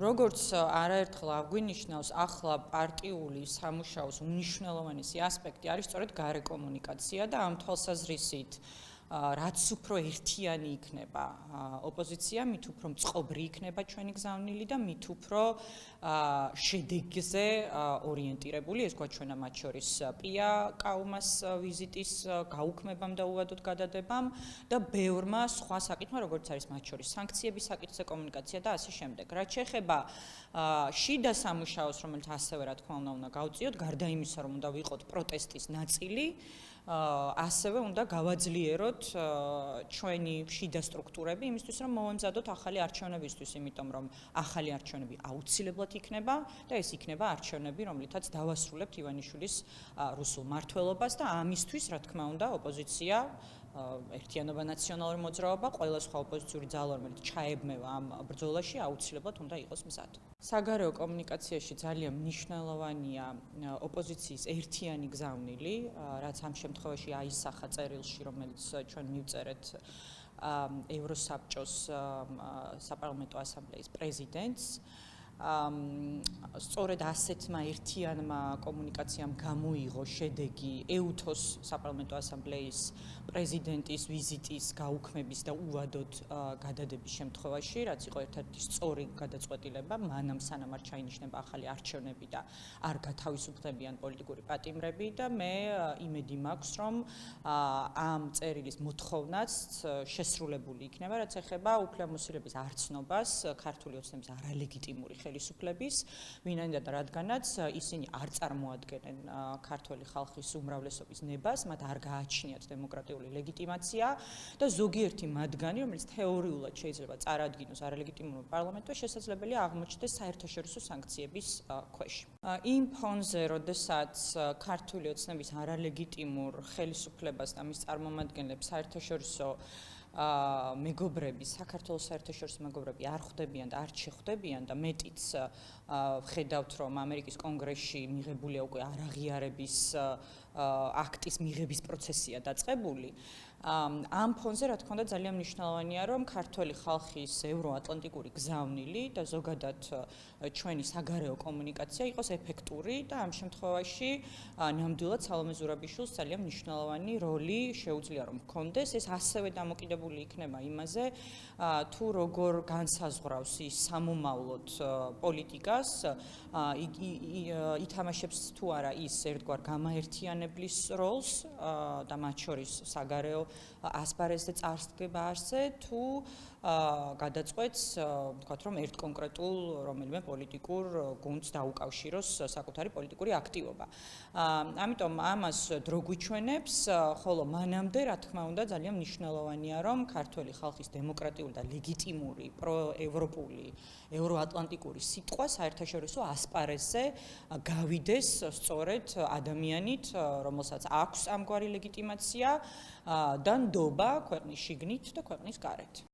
როგორც არაერთხელ აღვინიშნავს, ახლა პარტიული სამუშაოს უმნიშვნელოვანესი ასპექტი არის სწორედ გარე კომუნიკაცია და ამ თვალსაზრისით რაც უფრო ერთიანი იქნება ოპოზიცია, მით უფრო მწყობრი იქნება ჩვენი გზავნილი და მით უფრო შედეგზე ორიენტირებული, ეს გვაჩვენა მათ შორის პია კაუმას ვიზიტის გაუქმებამ და უვადოდ გადადებამ და ბევრმა სხვა საკითხმა, როგორც არის მათ შორის სანქციების საკითხზე კომუნიკაცია და ასე შემდეგ. რაც შეეხება შიდა სამუშაოს, რომელიც ასევე რა თქმა უნდა გავწიოთ, გარდა იმისა, რომ უნდა ვიყოთ პროტესტის ნაწილი, ასევე უნდა გავაძლიეროთ ჩვენი შიდა სტრუქტურები იმისთვის, რომ მოვემზადოთ ახალი არჩევნებისთვის, იმიტომ რომ ახალი არჩევნები აუცილებლად იქნება და ეს იქნება არჩევნები, რომლითაც დავასრულებთ ივანიშვილის რუსულ მმართველობას და ამისთვის, რა თქმა უნდა, ოპოზიცია ერთიანობა ნაციონალური მოძრაობა, ყველა სხვა ოპოზიციური ძალა, რომელიც ჩაებმევა ამ ბრძოლაში, აუცილებლად უნდა იყოს მზად. საგარეო კომუნიკაციაში ძალიან მნიშვნელოვანია ოპოზიციის ერთიანი გზავნილი, რაც ამ შემთხვევაში აისახა წერილში, რომელიც ჩვენ მივწერეთ ევროსაბჭოს საპარლამენტო ასამბლეის პრეზიდენტს. სწორედ ასეთმა ერთიანმა კომუნიკაციამ გამოიღო შედეგი ეუთოს საპარლამენტო ასამბლეის პრეზიდენტის ვიზიტის გაუქმების და უვადოდ გადადების შემთხვევაში, რაც იყო ერთ-ერთი სწორი გადაწყვეტილება, მანამ სანამ არ ჩაინიშნება ახალი არჩევნები და არ გათავისუფლებიან პოლიტიკური პატიმრები და მე იმედი მაქვს, რომ ამ წერილის მოთხოვნაც შესრულებული იქნება, რაც ეხება უფლებამოსილების არცნობას ქართული ოცნების არალეგიტიმური ხელისუფლების, ვინაიდან რადგანაც ისინი არ წარმოადგენენ ქართული ხალხის უმრავლესობის ნებას, მათ არ გააჩნიათ დემოკრატიული ლეგიტიმაცია და ზოგიერთი მათგანი, რომელიც თეორიულად შეიძლება წარადგინოს არალეგიტიმურ პარლამენტში, შესაძლებელია აღმოჩნდეს საერთაშორისო სანქციების ქვეშ. იმ ფონზე, როდესაც ქართული ოცნების არალეგიტიმურ ხელისუფლებას და მის წარმომადგენლებს საერთაშორისო მეგობრები, საქართველოს საერთაშორისო მეგობრები არ ხვდებიან და არ შეხვდებიან და მეტიც ვხედავთ, რომ ამერიკის კონგრესში მიღებულია უკვე არაღიარების აქტის მიღების პროცესია დაწყებული. ამ ფონზე, რა თქმა უნდა, ძალიან მნიშვნელოვანია, რომ ქართველი ხალხის ევროატლანტიკური გზავნილი და ზოგადად ჩვენი საგარეო კომუნიკაცია იყოს ეფექტური და ამ შემთხვევაში ნამდვილად სალომე ზურაბიშვილს ძალიან მნიშვნელოვანი როლი შეუძლია რომ ჰქონდეს. ეს ასევე დამოკიდებული იქნება იმაზე, თუ როგორ განსაზღვრავს ის სამომავლოდ პოლიტიკას, ითამაშებს თუ არა ის ერთგვარ გამაერთიანებლის როლს და მათ შორის საგარეო ასპარეზზე წარსდგებაზე, თუ გადაწყვეტს, ვთქვათ, რომ ერთ კონკრეტულ რომელიმე პოლიტიკურ გუნდს დაუკავშიროს საკუთარი პოლიტიკური აქტივობა. ამიტომ ამას დრო გვიჩვენებს, ხოლო მანამდე, რა თქმა უნდა, ძალიან მნიშვნელოვანია, რომ ქართველი ხალხის დემოკრატიული და ლეგიტიმური პროევროპული, ევროატლანტიკური სიტყვა საერთაშორისო ასპარეზზე გავიდეს სწორედ ადამიანით, რომელსაც აქვს ამგვარი ლეგიტიმაცია და ნდობა ქვეყნის შიგნით და ქვეყნის გარეთ.